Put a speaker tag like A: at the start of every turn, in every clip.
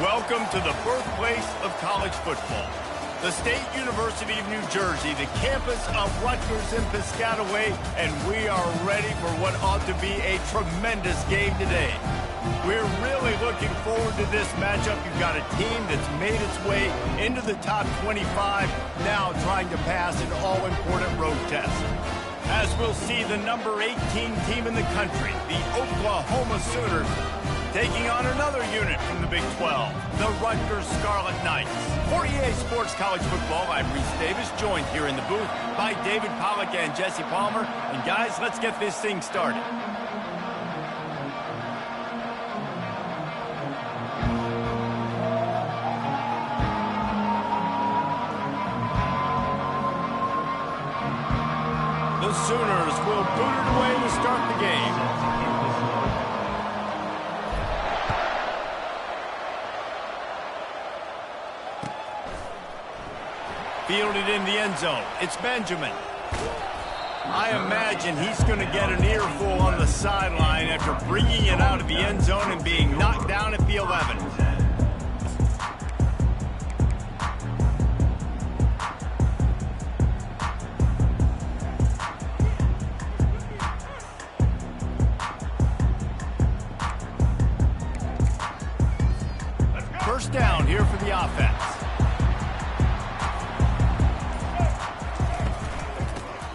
A: Welcome to the birthplace of college football. The State University of New Jersey, the campus of Rutgers and Piscataway, and we are ready for what ought to be a tremendous game today. We're really looking forward to this matchup. You've got a team that's made its way into the top 25, now trying to pass an all-important road test. As we'll see, the number 18 team in the country, the Oklahoma Sooners, taking on another unit from the Big 12, the Rutgers Scarlet Knights. For EA Sports College Football, I'm Reese Davis, joined here in the booth by David Pollack and Jesse Palmer. And guys, let's get this thing started. The Sooners will boot it away to start the game. Fielded in the end zone. It's Benjamin. I imagine he's going to get an earful on the sideline after bringing it out of the end zone and being knocked down at the 11. First down here for the offense.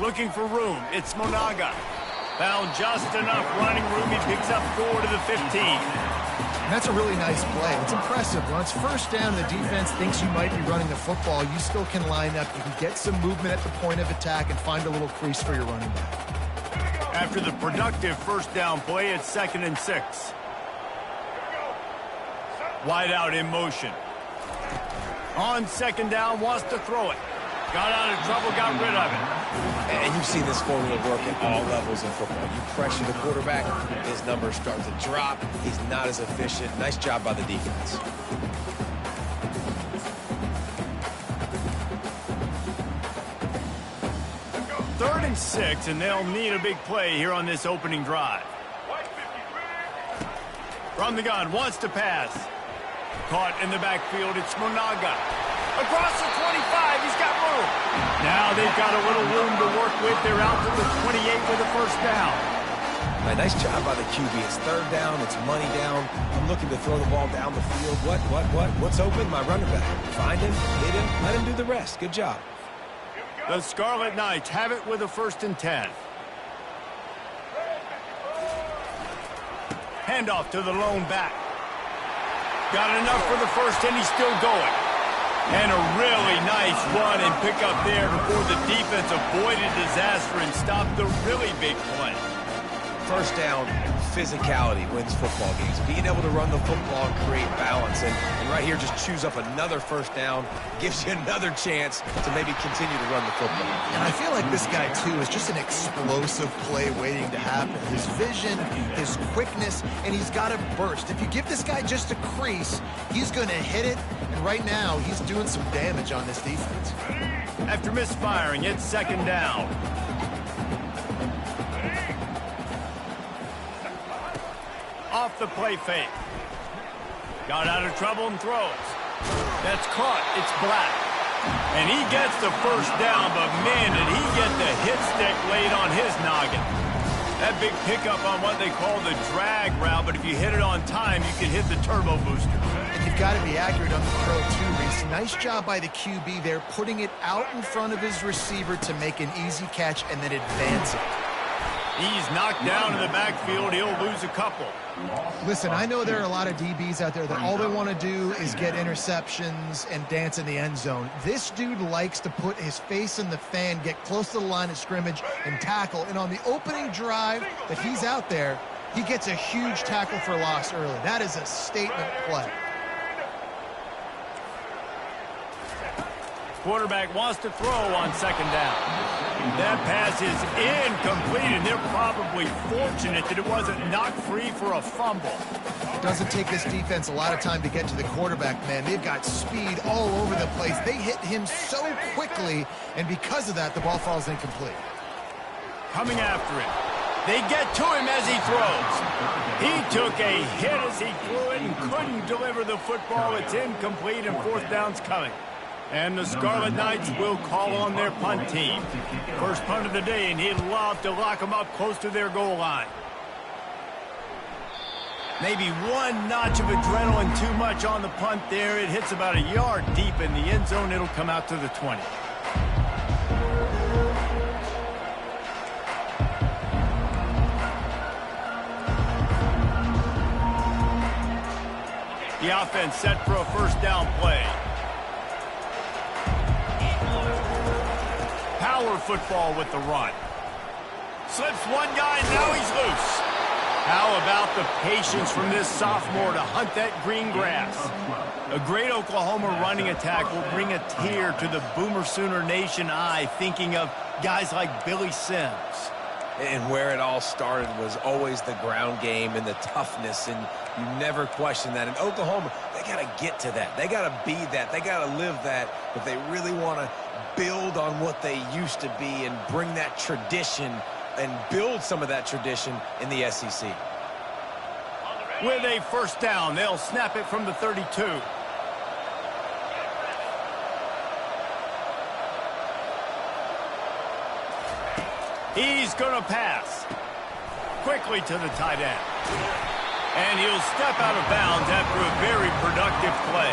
A: Looking for room, it's Monaga. Found just enough running room, he picks up 4 to the 15.
B: And that's a really nice play. It's impressive. When it's first down, the defense thinks you might be running the football. You still can line up. You can get some movement at the point of attack and find a little crease for your running back.
A: After the productive first down play, it's 2nd and 6. Wide out in motion. On 2nd down, wants to throw it. Got out of trouble, got rid of it.
C: And you've seen this formula work at all levels in football. You pressure the quarterback, his numbers start to drop. He's not as efficient. Nice job by the defense.
A: Third and 6, and they'll need a big play here on this opening drive. From the gun, wants to pass. Caught in the backfield, it's Monaga. Across the 25, he's got room. Now they've got a little room to work with. They're out to the 28 with a first down.
C: Nice job by the QB. It's 3rd down. It's money down. I'm looking to throw the ball down the field. What's open? My running back. Find him, hit him, let him do the rest. Good job.
A: The Scarlet Knights have it with a 1st and 10. Handoff to the lone back. Got enough for the first, and he's still going. And a really nice run and pick up there before the defense avoided disaster and stopped the really big play.
C: First down, physicality wins football games. Being able to run the football and create balance. And right here, just choose up another first down. Gives you another chance to maybe continue to run the football.
B: And I feel like this guy, too, is just an explosive play waiting to happen. His vision, his quickness, and he's got a burst. If you give this guy just a crease, he's going to hit it. And right now, he's doing some damage on this defense.
A: After misfiring, it's 2nd down. Off the play fake. Got out of trouble and throws. That's caught. It's Black. And he gets the first down, but man, did he get the hit stick laid on his noggin. That big pickup on what they call the drag route, but if you hit it on time, you can hit the turbo booster.
B: And you've got to be accurate on the throw, too, Reese. Nice job by the QB there, putting it out in front of his receiver to make an easy catch and then advance it.
A: He's knocked down in the backfield. He'll lose a couple.
B: Listen, I know there are a lot of DBs out there that all they want to do is get interceptions and dance in the end zone. This dude likes to put his face in the fan, get close to the line of scrimmage, and tackle. And on the opening drive that he's out there, he gets a huge tackle for loss early. That is a statement play.
A: Quarterback wants to throw on 2nd down. That pass is incomplete, and they're probably fortunate that it wasn't knocked free for a fumble.
B: It doesn't take this defense a lot of time to get to the quarterback, man. They've got speed all over the place. They hit him so quickly, and because of that, the ball falls incomplete.
A: Coming after him. They get to him as he throws. He took a hit as he threw it and couldn't deliver the football. It's incomplete and fourth down's coming. And the Scarlet Knights will call on their punt team. First punt of the day, and he'd love to lock them up close to their goal line. Maybe one notch of adrenaline too much on the punt there. It hits about a yard deep in the end zone. It'll come out to the 20. The offense set for a first down play. Power football with the run. Slips one guy, now he's loose. How about the patience from this sophomore to hunt that green grass? A great Oklahoma running attack will bring a tear to the Boomer Sooner Nation eye, thinking of guys like Billy Sims.
C: And where it all started was always the ground game and the toughness, and you never question that. In Oklahoma, they got to get to that. They got to be that. They got to live that if they really want to build on what they used to be and bring that tradition and build some of that tradition in the SEC.
A: With a first down, they'll snap it from the 32. He's going to pass. Quickly to the tight end. And he'll step out of bounds after a very productive play.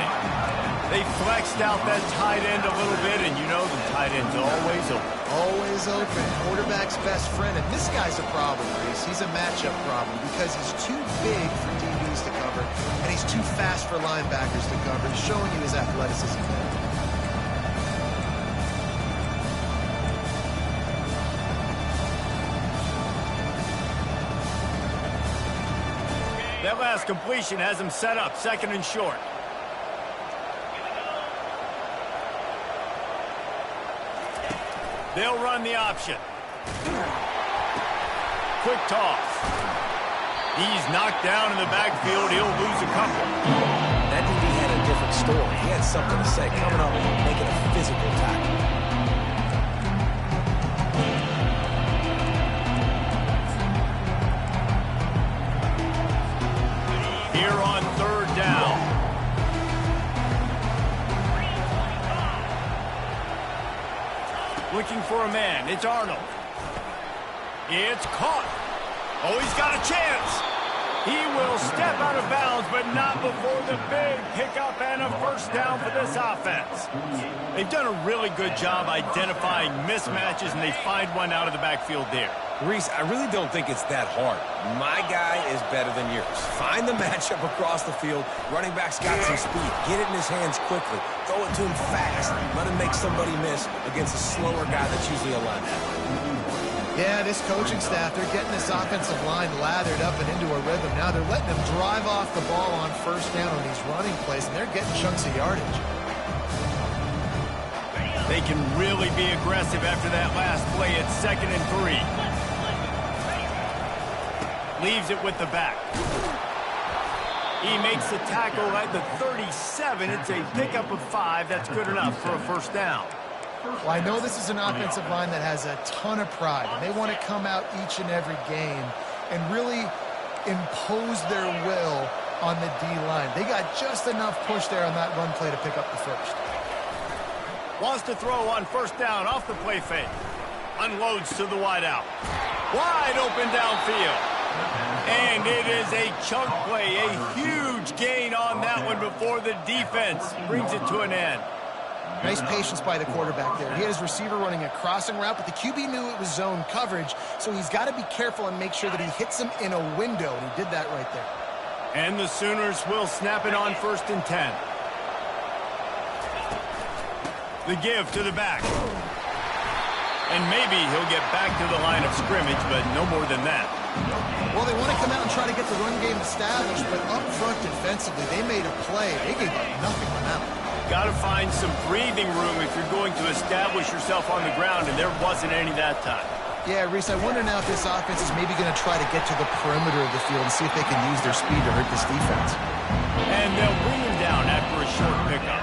A: They flexed out that tight end a little bit, and you know the tight end's always open.
B: Always open. Quarterback's best friend. And this guy's a problem, Reese. He's a matchup problem because he's too big for DBs to cover, and he's too fast for linebackers to cover. He's showing you his athleticism there.
A: That last completion has him set up, second and short. They'll run the option. Quick toss. He's knocked down in the backfield. He'll lose a couple.
C: That DB had a different story. He had something to say, coming up and making a physical tackle.
A: Here on third down. Looking for a man. It's Arnold. It's caught. Oh, he's got a chance. He will step out of bounds, but not before the big pickup and a first down for this offense. They've done a really good job identifying mismatches, and they find one out of the backfield there.
C: Reese, I really don't think it's that hard. My guy is better than yours. Find the matchup across the field. Running back's got some speed. Get it in his hands quickly. Throw it to him fast. Let him make somebody miss against a slower guy that's usually a linebacker.
B: Yeah, this coaching staff, they're getting this offensive line lathered up and into a rhythm. Now they're letting them drive off the ball on first down on these running plays, and they're getting chunks of yardage.
A: They can really be aggressive after that last play. It's 2nd and 3. Leaves it with the back. He makes the tackle at the 37. It's a pickup of 5. That's good enough for a first down.
B: Well, I know this is an offensive line that has a ton of pride, and they want to come out each and every game and really impose their will on the D-line. They got just enough push there on that run play to pick up the first.
A: Wants to throw on first down off the play fake. Unloads to the wideout. Wide open downfield. And it is a chunk play, a huge gain on that one before the defense brings it to an end.
B: Nice patience by the quarterback there. He had his receiver running a crossing route, but the QB knew it was zone coverage, so he's got to be careful and make sure that he hits him in a window, and he did that right there.
A: And the Sooners will snap it on 1st and 10. The give to the back. And maybe he'll get back to the line of scrimmage, but no more than that.
B: Well, they want to come out and try to get the run game established, but up front defensively, they made a play. They gave up nothing on that one.
A: Got to find some breathing room if you're going to establish yourself on the ground, and there wasn't any that time.
B: Yeah, Reese, I wonder now if this offense is maybe going to try to get to the perimeter of the field and see if they can use their speed to hurt this defense.
A: And they'll bring him down after a short pickup.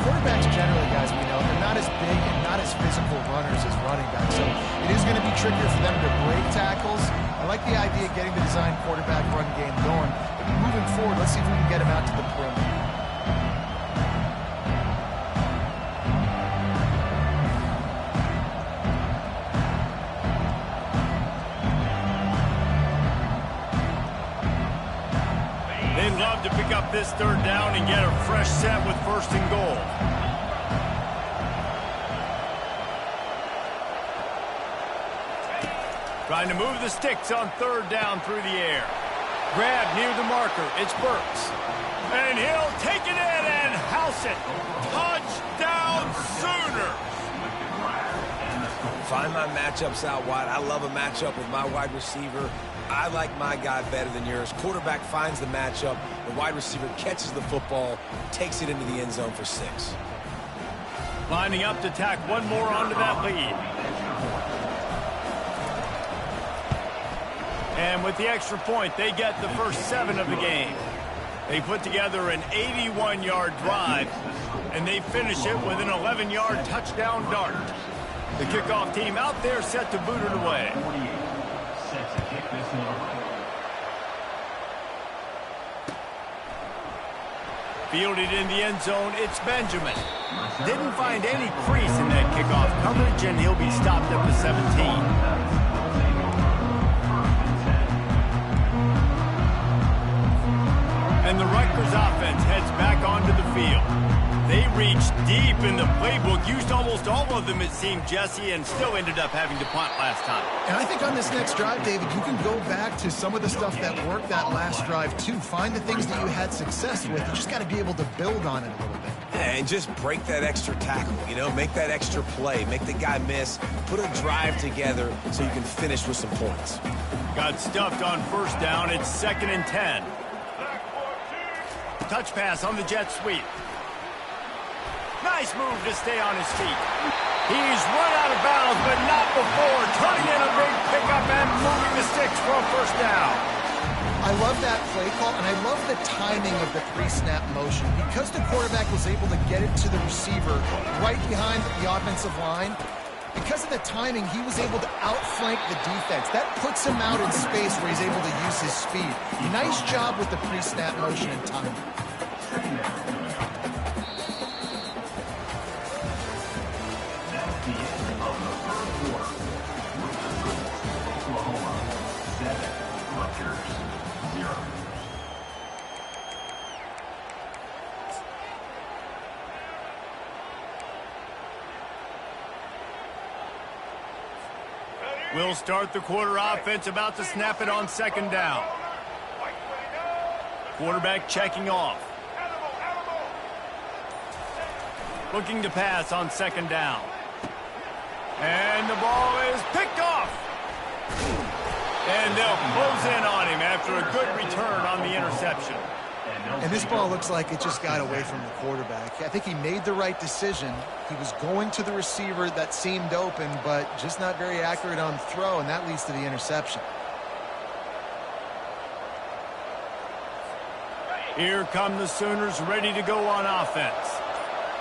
B: quarterbacks generally, guys, we know, they're not as big and not as physical runners as running backs. So it is going to be trickier for them to break tackles. I like the idea of getting the design quarterback run game going. But moving forward, let's see if we can get him out to the perimeter.
A: Love to pick up this third down and get a fresh set with 1st and goal. Trying to move the sticks on 3rd down through the air. Grab near the marker. It's Burks. And he'll take it in and house it. Touchdown Sooners!
C: Find my matchups out wide. I love a matchup with my wide receiver. I like my guy better than yours. Quarterback finds the matchup. The wide receiver catches the football, takes it into the end zone for 6.
A: Lining up to tack one more onto that lead. And with the extra point, they get the first 7 of the game. They put together an 81-yard drive, and they finish it with an 11-yard touchdown dart. The kickoff team out there set to boot it away. Fielded in the end zone, it's Benjamin. Didn't find any crease in that kickoff coverage, and he'll be stopped at the 17. And the Rutgers offense heads back onto the field. They reached deep in the playbook, used almost all of them, it seemed, Jesse, and still ended up having to punt last time.
B: And I think on this next drive, David, you can go back to some of the stuff that worked that last drive, too. Find the things that you had success with. You just got to be able to build on it a little bit.
C: And just break that extra tackle, you know, make that extra play, make the guy miss, put a drive together so you can finish with some points.
A: Got stuffed on 1st down. It's 2nd and 10. Touch pass on the jet sweep. Nice move to stay on his feet. He's run out of bounds, but not before turning in a big pickup and moving the sticks for a 1st down.
B: I love that play call, and I love the timing of the pre-snap motion. Because the quarterback was able to get it to the receiver right behind the offensive line, because of the timing, he was able to outflank the defense. That puts him out in space where he's able to use his speed. Nice job with the pre-snap motion and timing.
A: We'll start the quarter offense, about to snap it on 2nd down. Quarterback checking off. Looking to pass on 2nd down. And the ball is picked off. And they'll close in on him after a good return on the interception.
B: And this ball looks like it just got away from the quarterback. I think he made the right decision. He was going to the receiver that seemed open, but just not very accurate on throw, and that leads to the interception.
A: Here come the Sooners ready to go on offense.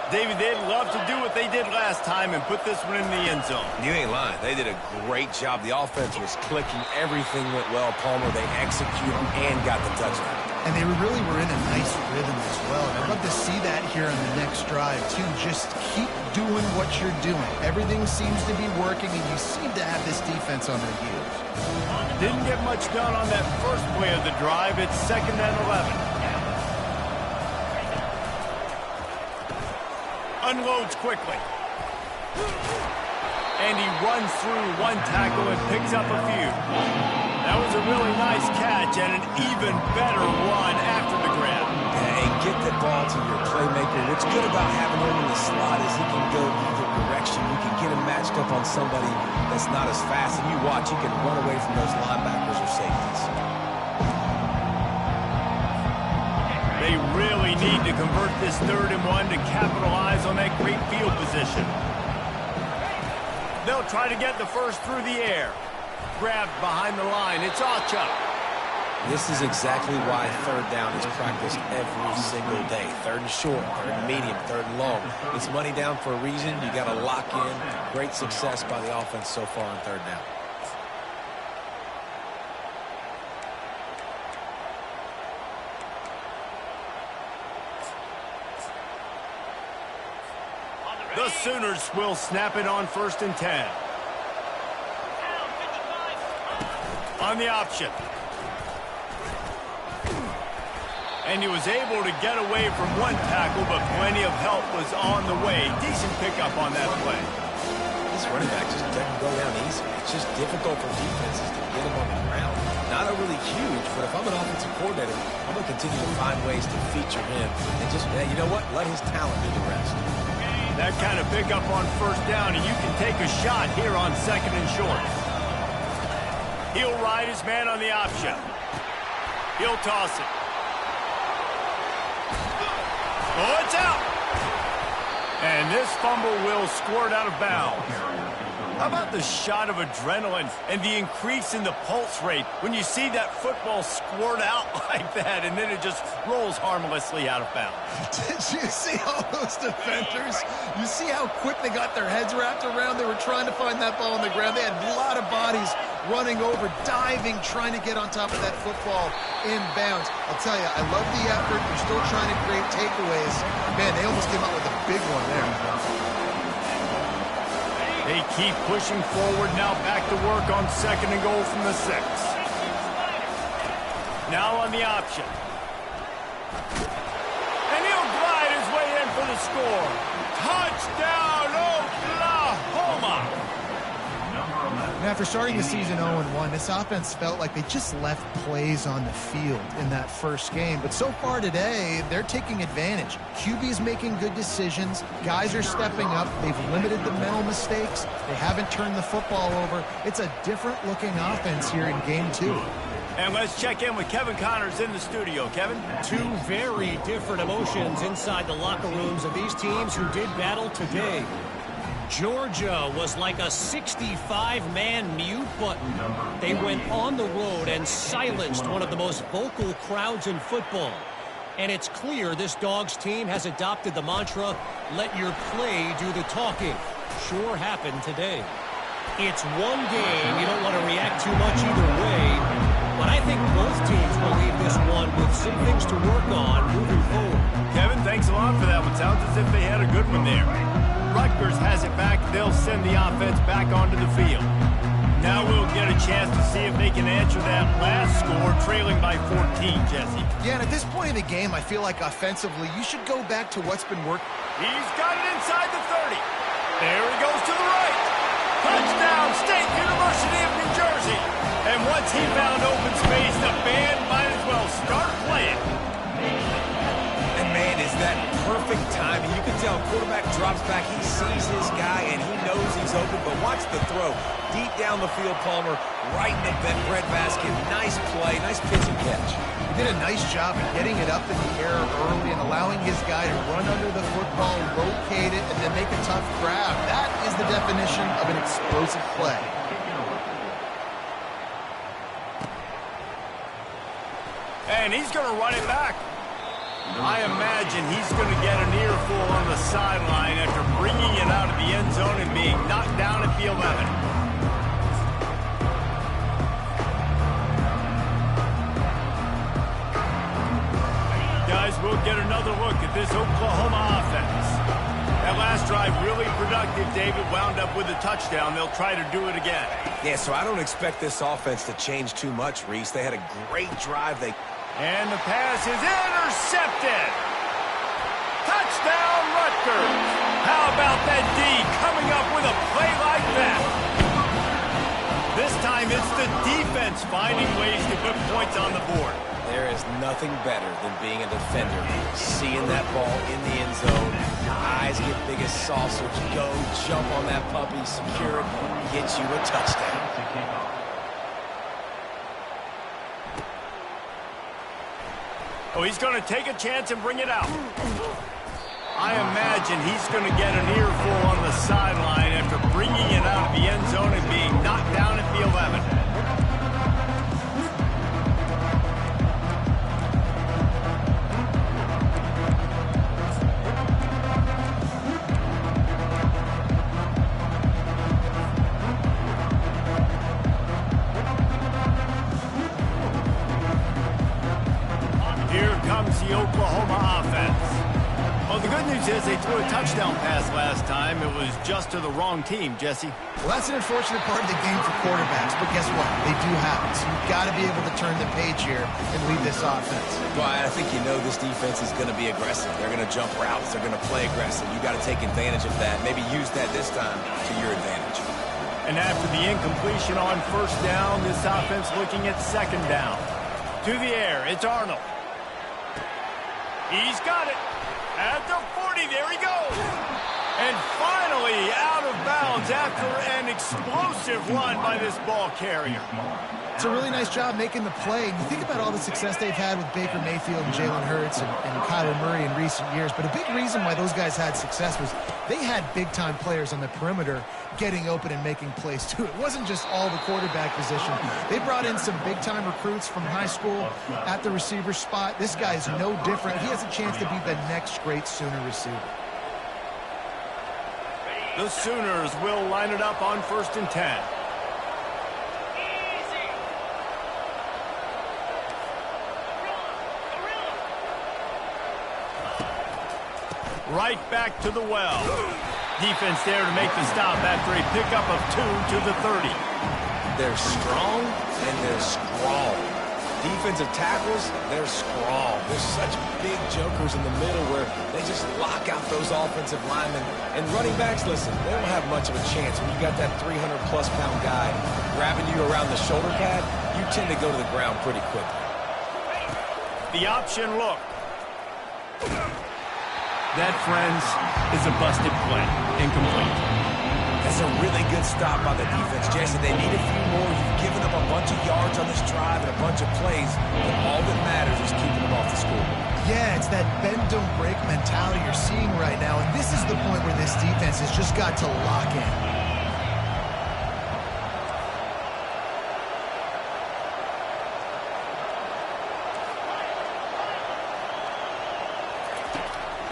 A: David, they'd love to do what they did last time and put this one in the end zone.
C: You ain't lying. They did a great job. The offense was clicking. Everything went well. Palmer, they executed and got the touchdown.
B: And they really were in a nice rhythm as well. And I'd love to see that here on the next drive, too. Just keep doing what you're doing. Everything seems to be working, and you seem to have this defense on their heels.
A: Didn't get much done on that first play of the drive. It's 2nd and 11. Unloads quickly. And he runs through one tackle and picks up a few. That was a really nice catch and an even better run after the grab.
C: And get the ball to your playmaker. What's good about having him in the slot is he can go either direction. You can get him matched up on somebody that's not as fast. And you watch, he can run away from those linebackers or safeties.
A: They really need to convert this 3rd and 1 to capitalize on that great field position. They'll try to get the first through the air. Grabbed behind the line. It's Ocha.
C: This is exactly why third down is practiced every single day. Third and short, third and medium, third and long. It's money down for a reason. You got to lock in. Great success by the offense so far on third down.
A: The Sooners will snap it on 1st and 10. On the option. And he was able to get away from one tackle, but plenty of help was on the way. Decent pickup on that play.
C: This running back just doesn't go down easy. It's just difficult for defenses to get him on the ground. Not overly huge, but if I'm an offensive coordinator, I'm going to continue to find ways to feature him. And just, yeah, you know what? Let his talent do the rest.
A: That kind of pickup on 1st down, and you can take a shot here on 2nd and short. He'll ride his man on the option. He'll toss it. Oh, it's out. And this fumble will squirt out of bounds. How about the shot of adrenaline and the increase in the pulse rate when you see that football squirt out like that and then it just rolls harmlessly out of bounds?
B: Did you see all those defenders? You see how quick they got their heads wrapped around? They were trying to find that ball on the ground. They had a lot of bodies running over, diving, trying to get on top of that football in bounds. I'll tell you, I love the effort. They're still trying to create takeaways. Man, they almost came out with a big one there.
A: They keep pushing forward, now back to work on 2nd and goal from the 6. Now on the option. And he'll glide his way in for the score. Touchdown, Oklahoma!
B: And after starting the season 0-1, this offense felt like they just left plays on the field in that first game. But so far today, they're taking advantage. QB's making good decisions. Guys are stepping up. They've limited the mental mistakes. They haven't turned the football over. It's a different-looking offense here in Game 2.
A: And let's check in with Kevin Connors in the studio. Kevin?
D: Two very different emotions inside the locker rooms of these teams who did battle today. Georgia was like a 65-man mute button. They went on the road and silenced one of the most vocal crowds in football. And it's clear this Dogs team has adopted the mantra, let your play do the talking. Sure happened today. It's one game. You don't want to react too much either way. But I think both teams will leave this one with some things to work on moving forward.
A: Kevin, thanks a lot for that one. Sounds as if they had a good one there. Rutgers has it back. They'll send the offense back onto the field. Now we'll get a chance to see if they can answer that last score, trailing by 14, Jesse.
B: Yeah, and at this point in the game, I feel like offensively, you should go back to what's been working.
A: He's got it inside the 30. There he goes to the right. Touchdown, State University of New Jersey. And once he found open space, the band might as well start playing.
C: And man, is that perfect timing. You can tell quarterback drops back. He sees his guy, and he knows he's open. But watch the throw. Deep down the field, Palmer, right in the breadbasket. Nice play, nice pitch and catch.
B: He did a nice job of getting it up in the air early and allowing his guy to run under the football, locate it, and then make a tough grab. That is the definition of an explosive play.
A: And he's going to run it back. I imagine he's going to get an earful on the sideline after bringing it out of the end zone and being knocked down at the 11. Guys, we'll get another look at this Oklahoma offense. That last drive really productive. David wound up with a touchdown. They'll try to do it again.
C: Yeah, so I don't expect this offense to change too much, Reese. They had a great drive.
A: And the pass is intercepted. Touchdown, Rutgers. How about that D coming up with a play like that? This time it's the defense finding ways to put points on the board.
C: There is nothing better than being a defender. Seeing that ball in the end zone, eyes get big as saucers, go jump on that puppy, secure it, get you a touchdown.
A: Oh, he's going to take a chance and bring it out. I imagine he's going to get an earful on the sideline after bringing it out of the end zone and being knocked down at the 11. the Oklahoma offense. Well, the good news is they threw a touchdown pass last time. It was just to the wrong team, Jesse.
B: Well, that's an unfortunate part of the game for quarterbacks, but guess what? They do happen. So you've got to be able to turn the page here and lead this offense.
C: Well, I think you know this defense is going to be aggressive. They're going to jump routes. They're going to play aggressive. You got to take advantage of that. Maybe use that this time to your advantage.
A: And after the incompletion on first down, this offense looking at second down. To the air, it's Arnold. He's got it. At the 40, there he goes. And finally out of bounds after an explosive run by this ball carrier.
B: It's a really nice job making the play. And you think about all the success they've had with Baker Mayfield and Jalen Hurts and Kyler Murray in recent years. But a big reason why those guys had success was they had big-time players on the perimeter getting open and making plays, too. It wasn't just all the quarterback position. They brought in some big-time recruits from high school at the receiver spot. This guy is no different. He has a chance to be the next great Sooner receiver.
A: The Sooners will line it up on 1st and 10. Right back to the well. Defense there to make the stop after a pickup of 2 to the 30.
C: They're strong and they're scrawl. Defensive tackles, they're scrawl. There's such big jokers in the middle where they just lock out those offensive linemen. And running backs, listen, they don't have much of a chance. When you got that 300-plus pound guy grabbing you around the shoulder pad, you tend to go to the ground pretty quickly.
A: The option look. That, friends, is a busted play. Incomplete.
C: That's a really good stop by the defense, Jason. They need a few more. You've given them a bunch of yards on this drive and a bunch of plays, but all that matters is keeping them off the scoreboard.
B: Yeah, it's that bend, don't break mentality you're seeing right now, and this is the point where this defense has just got to lock in.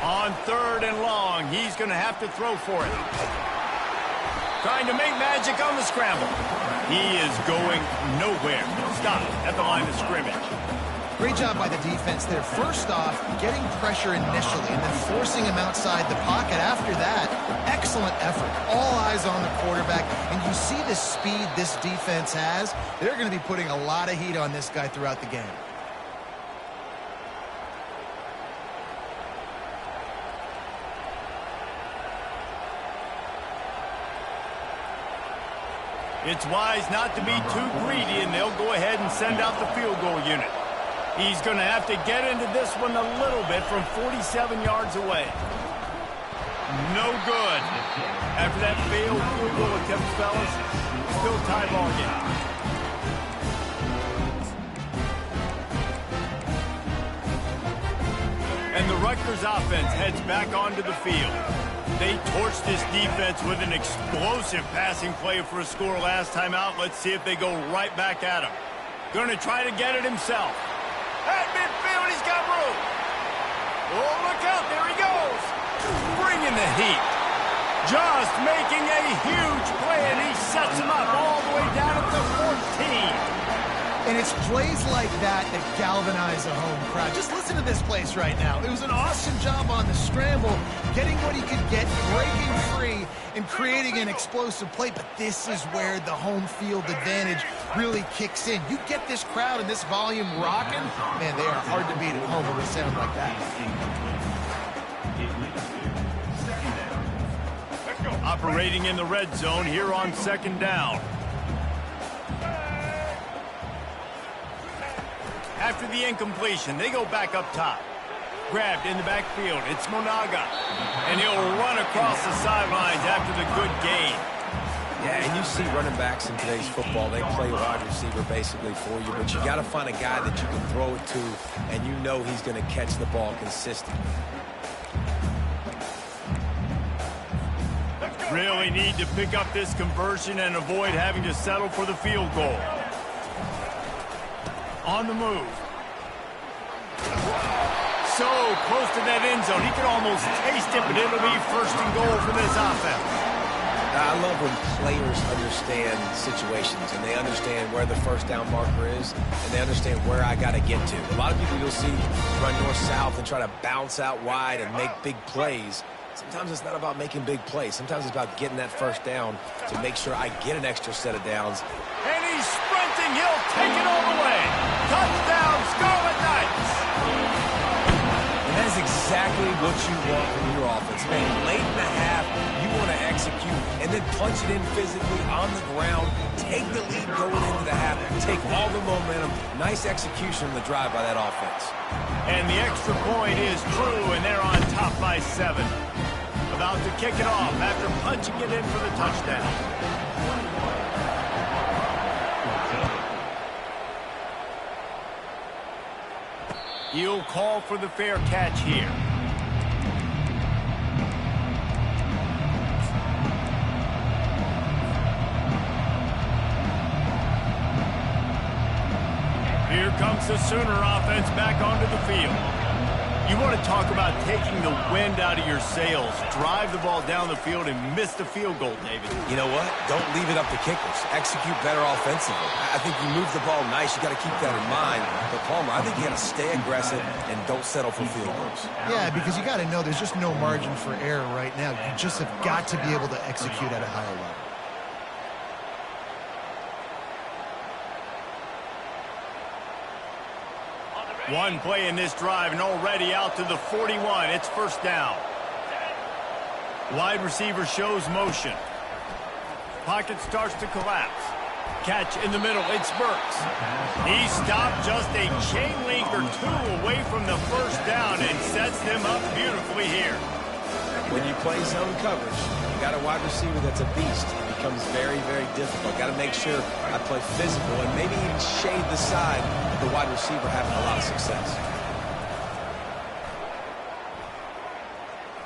A: On 3rd and long, he's going to have to throw for it. Trying to make magic on the scramble. He is going nowhere. Stop at the line of scrimmage.
B: Great job by the defense there. First off, getting pressure initially and then forcing him outside the pocket. After that, excellent effort. All eyes on the quarterback. And you see the speed this defense has. They're going to be putting a lot of heat on this guy throughout the game.
A: It's wise not to be too greedy, and they'll go ahead and send out the field goal unit. He's going to have to get into this one a little bit from 47 yards away. No good. After that failed field goal attempt, fellas, still tie ball game. And the Rutgers offense heads back onto the field. They torched this defense with an explosive passing play for a score last time out. Let's see if they go right back at him. Going to try to get it himself. At midfield, he's got room. Oh, look out, there he goes. Bringing the heat. Just making a huge play, and he sets him up all the way down at the 14.
B: And it's plays like that that galvanize a home crowd. Just listen to this place right now. It was an awesome job on the scramble, getting what he could get, breaking free, and creating an explosive play. But this is where the home field advantage really kicks in. You get this crowd and this volume rocking, man, they are hard to beat at home when they sound like that.
A: Operating in the red zone here on 2nd down. After the incompletion, they go back up top. Grabbed in the backfield. It's Monaga. And he'll run across the sidelines after the good gain.
C: Yeah, and you see running backs in today's football, they play wide receiver basically for you, but you got to find a guy that you can throw it to, and you know he's going to catch the ball consistently.
A: Really need to pick up this conversion and avoid having to settle for the field goal. On the move. So close to that end zone. He could almost taste it, but it'll be 1st and goal for this offense.
C: I love when players understand situations and they understand where the first down marker is and they understand where I got to get to. A lot of people you'll see run north-south and try to bounce out wide and make big plays. Sometimes it's not about making big plays. Sometimes it's about getting that first down to make sure I get an extra set of downs.
A: And he's sprinting. He'll take it all the way. Touchdown, Scarlet Knights.
C: And that is exactly what you want from your offense. Man, late in the half, you want to execute and then punch it in physically on the ground, take the lead going into the half, take all the momentum. Nice execution on the drive by that offense.
A: And the extra point is true, and they're on top by 7. About to kick it off after punching it in for the touchdown. He'll call for the fair catch here. Here comes the Sooner offense back onto the field. You want to talk about taking the wind out of your sails. Drive the ball down the field and miss the field goal, David.
C: You know what? Don't leave it up to kickers. Execute better offensively. I think you move the ball nice. You got to keep that in mind. But Palmer, I think you got to stay aggressive and don't settle for field goals.
B: Yeah, because you got to know there's just no margin for error right now. You just have got to be able to execute at a higher level.
A: One play in this drive and already out to the 41. It's first down. Wide receiver shows motion. Pocket starts to collapse. Catch in the middle. It's Burks. He stopped just a chain link or two away from the first down and sets them up beautifully here.
C: When you play zone coverage, you got a wide receiver that's a beast. It becomes very, very difficult. Got to make sure I play physical and maybe even shade the side of the wide receiver having a lot of success.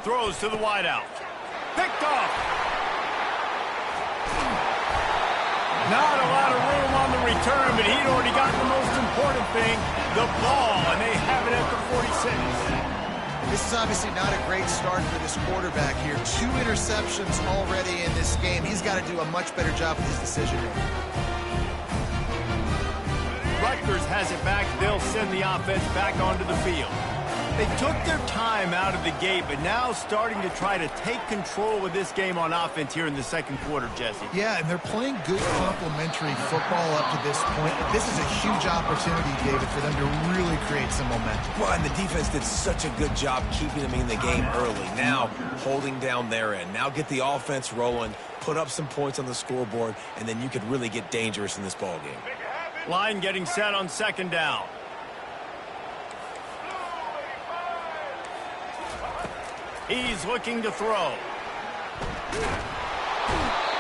A: Throws to the wideout. Picked off. Not a lot of room on the return, but he'd already gotten the most important thing, the ball, and they have it at the 46.
B: This is obviously not a great start for this quarterback here. 2 interceptions already in this game. He's got to do a much better job with his decision-making.
A: Rutgers has it back. They'll send the offense back onto the field. They took their time out of the gate, but now starting to try to take control of this game on offense here in the second quarter, Jesse.
B: Yeah, and they're playing good complementary football up to this point. This is a huge opportunity, David, for them to really create some momentum.
C: Well, and the defense did such a good job keeping them in the game early. Now, holding down their end. Now get the offense rolling, put up some points on the scoreboard, and then you could really get dangerous in this ball game.
A: Line getting set on second down. He's looking to throw.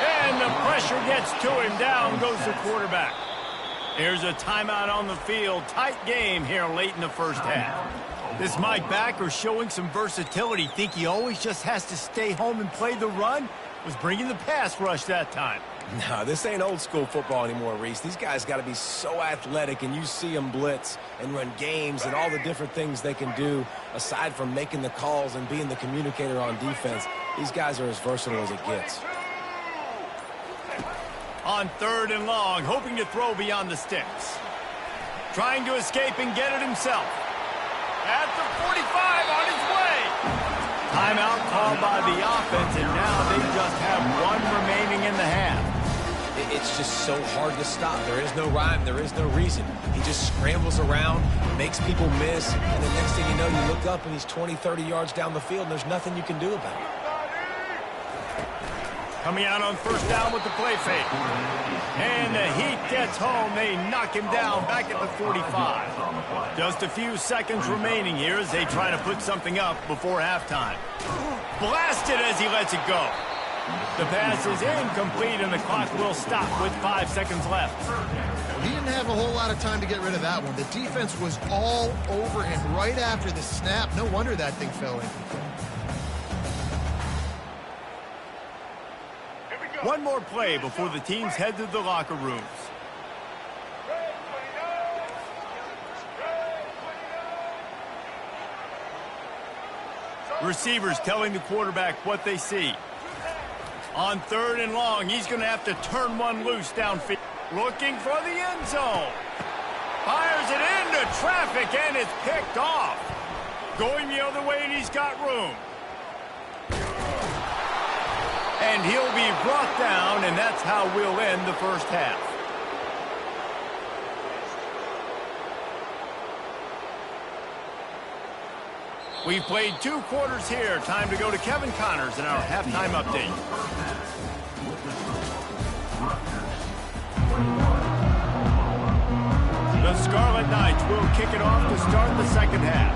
A: And the pressure gets to him. Down goes the quarterback. Here's a timeout on the field. Tight game here late in the first half. This Mike backer showing some versatility. Think he always just has to stay home and play the run? Was bringing the pass rush that time.
C: No, this ain't old school football anymore, Reese. These guys got to be so athletic, and you see them blitz and run games and all the different things they can do aside from making the calls and being the communicator on defense. These guys are as versatile as it gets.
A: On third and long, hoping to throw beyond the sticks. Trying to escape and get it himself. At the 45 on his way. Timeout called by the offense, and now they just have one remaining in the half.
C: It's just so hard to stop. There is no rhyme. There is no reason. He just scrambles around, makes people miss, and the next thing you know, you look up and he's 20, 30 yards down the field, and there's nothing you can do about it.
A: Coming out on first down with the play fake. And the heat gets home. They knock him down back at the 45. Just a few seconds remaining here as they try to put something up before halftime. Blasted as he lets it go. The pass is incomplete, and the clock will stop with 5 seconds left.
B: He didn't have a whole lot of time to get rid of that one. The defense was all over him right after the snap. No wonder that thing fell incomplete.
A: One more play before the teams head to the locker rooms. Receivers telling the quarterback what they see. On 3rd and long, he's going to have to turn one loose downfield. Looking for the end zone. Fires it into traffic, and it's picked off. Going the other way, and he's got room. And he'll be brought down, and that's how we'll end the first half. We've played 2 quarters here. Time to go to Kevin Connors in our halftime update. The Scarlet Knights will kick it off to start the second half.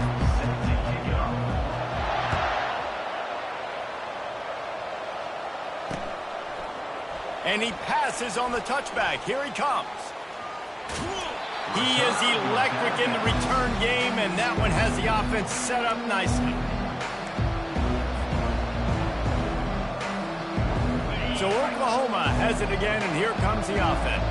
A: And he passes on the touchback. Here he comes. He is electric in the return game, and that one has the offense set up nicely. So Oklahoma has it again, and here comes the offense.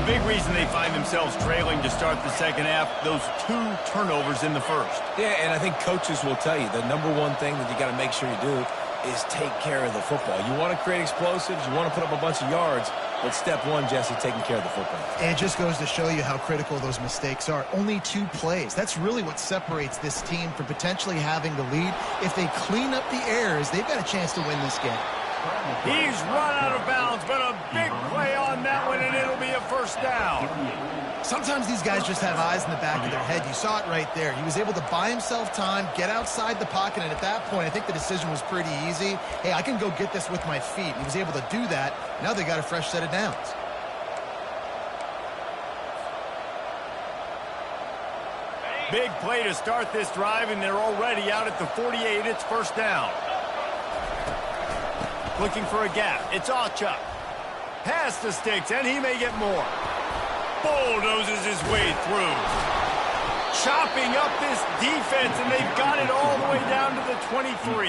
A: A big reason they find themselves trailing to start the second half, those 2 turnovers in the first.
C: Yeah, and I think coaches will tell you the number one thing that you got to make sure you do is take care of the football. You want to create explosives, you want to put up a bunch of yards, but step one, Jesse, taking care of the football.
B: And it just goes to show you how critical those mistakes are. Only 2 plays. That's really what separates this team from potentially having the lead. If they clean up the errors, they've got a chance to win this game.
A: He's run out of bounds, but a big play on that one, and it'll be a first down.
B: Sometimes these guys just have eyes in the back of their head. You saw it right there. He was able to buy himself time, get outside the pocket, and at that point, I think the decision was pretty easy. Hey, I can go get this with my feet. He was able to do that. Now they got a fresh set of downs.
A: Big play to start this drive, and they're already out at the 48. It's first down. Looking for a gap. It's Achuk. Pass the sticks, and he may get more. Bulldozes his way through. Chopping up this defense, and they've got it all the way down to the 23.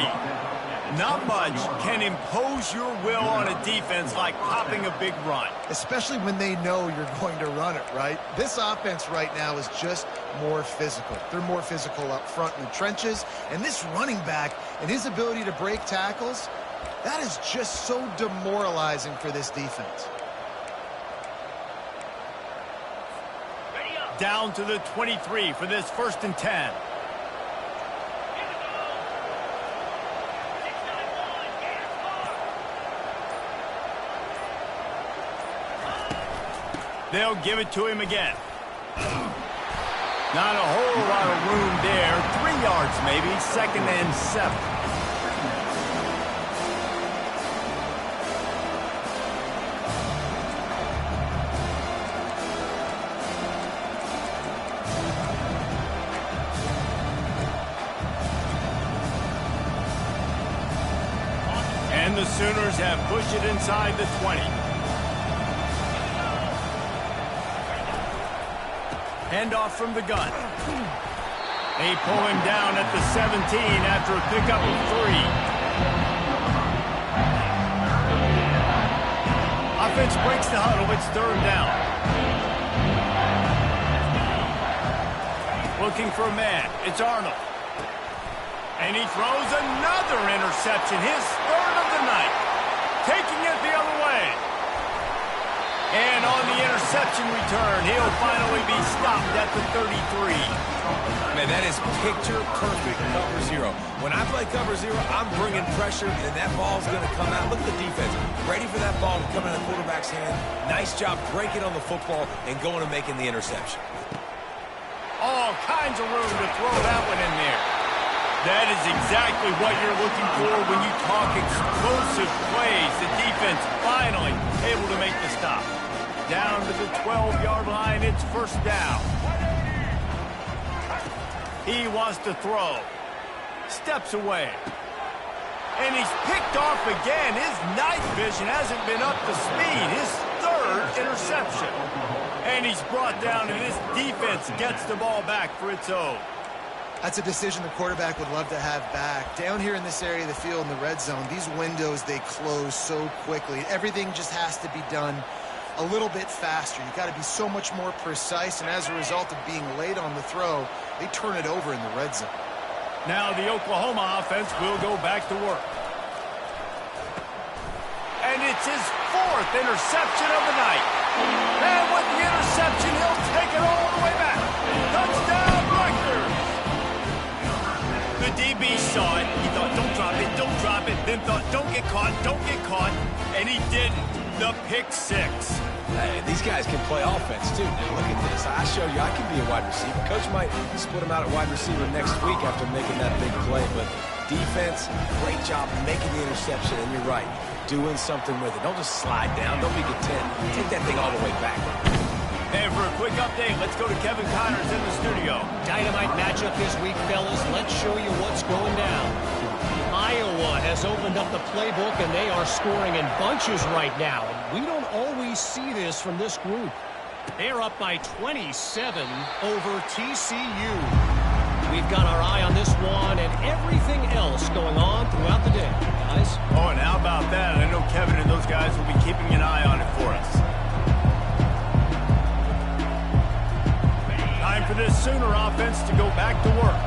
A: Not much can impose your will on a defense like popping a big run.
B: Especially when they know you're going to run it, right? This offense right now is just more physical. They're more physical up front in the trenches, and this running back and his ability to break tackles, that is just so demoralizing for this defense.
A: Down to the 23 for this 1st and 10. They'll give it to him again. Not a whole lot of room there. 3 yards maybe. 2nd and 7. And the Sooners have pushed it inside the 20. Handoff from the gun. They pull him down at the 17 after a pickup of 3. Offense breaks the huddle. It's 3rd down. Looking for a man. It's Arnold. And he throws another interception, his 3rd of the night. Taking it the other way. And on the interception return, he'll finally be stopped at the 33.
C: Man, that is picture-perfect cover 0. When I play cover 0, I'm bringing pressure, and that ball's going to come out. Look at the defense. Ready for that ball to come out of the quarterback's hand. Nice job breaking on the football and going and making the interception.
A: All kinds of room to throw that one in there. That is exactly what you're looking for when you talk explosive plays. The defense finally able to make the stop. Down to the 12-yard line, it's 1st down. He wants to throw. Steps away. And he's picked off again. His night vision hasn't been up to speed. His 3rd interception. And he's brought down, and this defense gets the ball back for its own.
B: That's a decision the quarterback would love to have back. Down here in this area of the field in the red zone, these windows, they close so quickly. Everything just has to be done a little bit faster. You've got to be so much more precise, and as a result of being late on the throw, they turn it over in the red zone.
A: Now the Oklahoma offense will go back to work. It's his 4th interception of the night. And with the interception, he'll take it all the way back. Touchdown, Rutgers! The DB saw it. He thought, don't drop it, don't drop it. Then thought, don't get caught, don't get caught. And he didn't. The pick 6.
C: Hey, these guys can play offense, too. Now, look at this. I showed you I can be a wide receiver. Coach might split him out at wide receiver next week after making that big play. But defense, great job making the interception. And you're right, doing something with it. Don't just slide down. Don't be content. Take that thing all the way back.
A: And for a quick update, let's go to Kevin Connors in the studio.
D: Dynamite matchup this week, fellas. Let's show you what's going down. Iowa has opened up the playbook, and they are scoring in bunches right now. We don't always see this from this group. They're up by 27 over TCU. We've got our eye on this one and everything else going on throughout the day, guys.
A: Oh, and how about that? I know Kevin and those guys will be keeping an eye on it for us. Time for this Sooner offense to go back to work.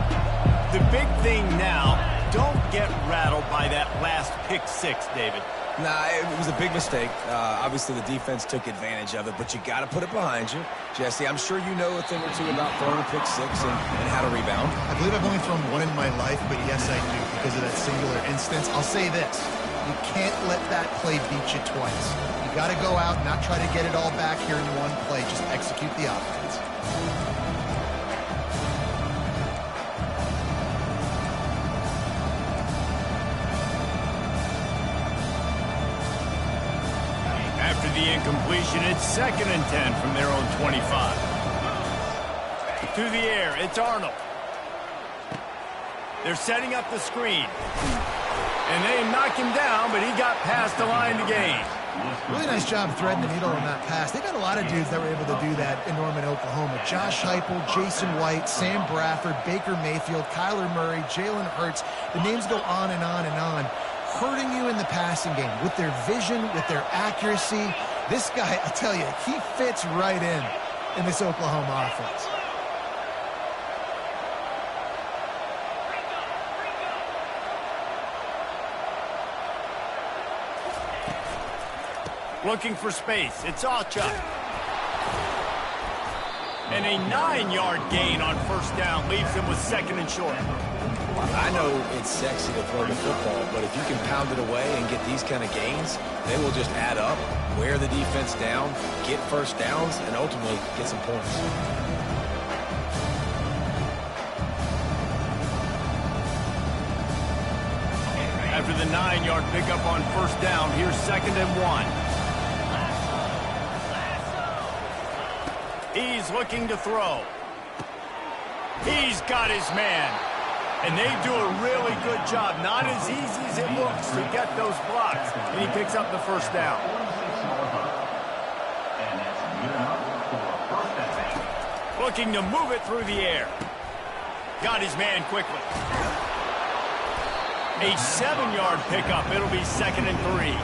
A: The big thing now, don't get rattled by that last pick 6, David.
C: Nah, it was a big mistake. Obviously, the defense took advantage of it, but you got to put it behind you. Jesse, I'm sure you know a thing or two about throwing a pick 6 and how to rebound.
B: I believe I've only thrown one in my life, but yes, I do because of that singular instance. I'll say this. You can't let that play beat you twice. You got to go out and not try to get it all back here in one play. Just execute the offense.
A: After the incompletion, it's 2nd and 10 from their own 25. To the air, it's Arnold. They're setting up the screen. And they knock him down, but he got past the line to gain.
B: Really nice job threading the needle on that pass. They've got a lot of dudes that were able to do that in Norman, Oklahoma. Josh Heupel, Jason White, Sam Bradford, Baker Mayfield, Kyler Murray, Jalen Hurts. The names go on and on and on. Hurting you in the passing game with their vision, with their accuracy. This guy, I tell you, he fits right in this Oklahoma offense.
A: Looking for space. It's Alchuk. And a 9-yard gain on 1st down leaves him with 2nd and short.
C: I know it's sexy to throw the football, but if you can pound it away and get these kind of gains, they will just add up, wear the defense down, get 1st downs, and ultimately get some points.
A: After the 9-yard pickup on 1st down, here's 2nd and 1. He's looking to throw. He's got his man. And they do a really good job. Not as easy as it looks to get those blocks. And he picks up the 1st down. Looking to move it through the air. Got his man quickly. A 7-yard pickup. It'll be 2nd and 3.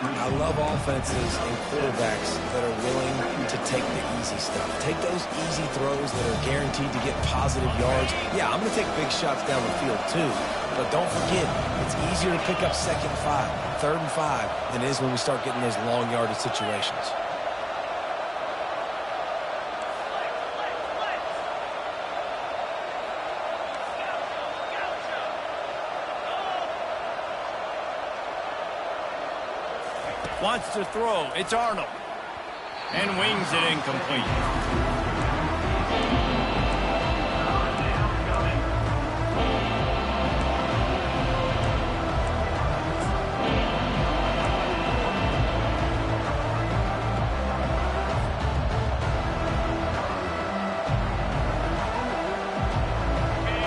C: I love offenses and quarterbacks that are willing to take the easy stuff. Take those easy throws that are guaranteed to get positive yards. Yeah, I'm going to take big shots down the field too. But don't forget, it's easier to pick up 2nd and 5, 3rd and 5 than it is when we start getting those long yardage situations.
A: Wants to throw. It's Arnold. And wings it incomplete.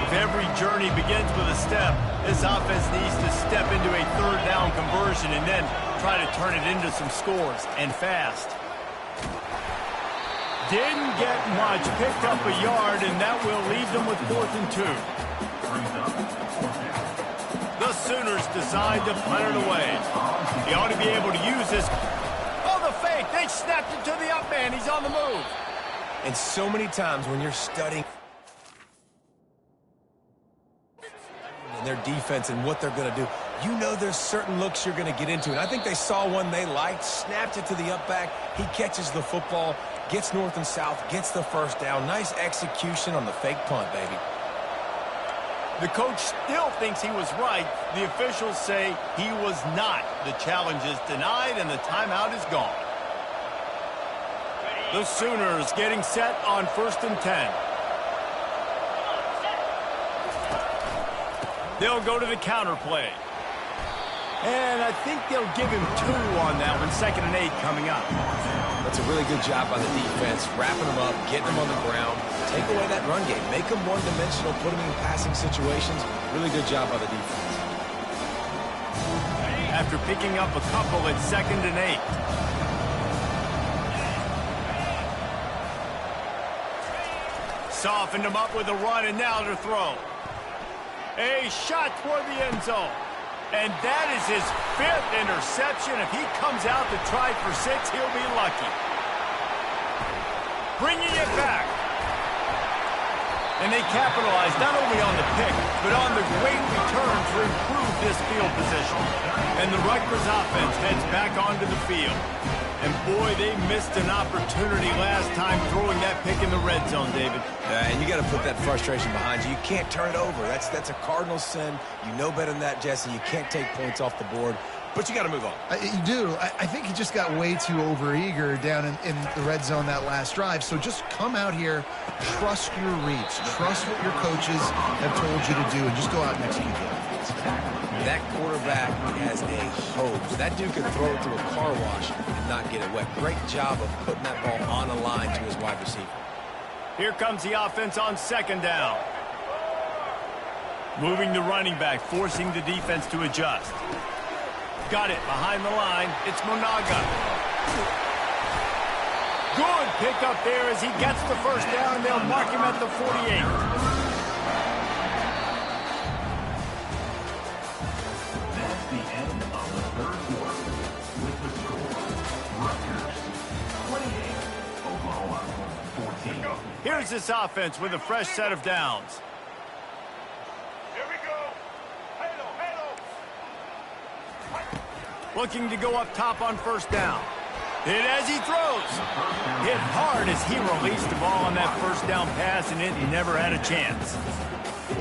A: If every journey begins with a step, this offense needs to step into a 3rd down conversion and then try to turn it into some scores, and fast. Didn't get much, picked up a yard, and that will leave them with 4th and 2. The Sooners decide to punt it away. He ought to be able to use this. Oh, the fake! They snapped it to the up man. He's on the move.
C: And so many times when you're studying their defense and what they're going to do, you know there's certain looks you're going to get into. And I think they saw one they liked, snapped it to the up back. He catches the football, gets north and south, gets the first down. Nice execution on the fake punt, baby.
A: The coach still thinks he was right. The officials say he was not. The challenge is denied, and the timeout is gone. The Sooners getting set on 1st and 10. They'll go to the counter play. And I think they'll give him 2 on that one. 2nd and 8 coming up.
C: That's a really good job by the defense, wrapping them up, getting them on the ground. Take away that run game. Make them one-dimensional, put them in passing situations. Really good job by the defense.
A: After picking up a couple at 2nd and 8. Softened him up with a run, and now to throw. A shot toward the end zone. And that is his 5th interception. If he comes out to try for 6, he'll be lucky. Bringing it back. And they capitalize not only on the pick, but on the great return to improve this field position. And the Rutgers offense heads back onto the field. And boy, they missed an opportunity last time throwing that pick in the red zone, David.
C: And you got to put that frustration behind you. You can't turn it over. That's a cardinal sin. You know better than that, Jesse. You can't take points off the board. But you got to move on.
B: You do. I think he just got way too overeager down in the red zone that last drive. So just come out here, trust your reads, trust what your coaches have told you to do, and just go out and execute the offense.
C: That quarterback has a hose. That dude can throw it through a car wash and not get it wet. Great job of putting that ball on a line to his wide receiver.
A: Here comes the offense on 2nd down. Moving the running back, forcing the defense to adjust. Got it behind the line. It's Monaga. Good pickup there as he gets the first down, and they'll mark him at the 48. Here's this offense with a fresh set of downs.
E: Here we go. Halo.
A: Looking to go up top on 1st down. Hit as he throws. Hit hard as he released the ball on that 1st down pass, and it never had a chance.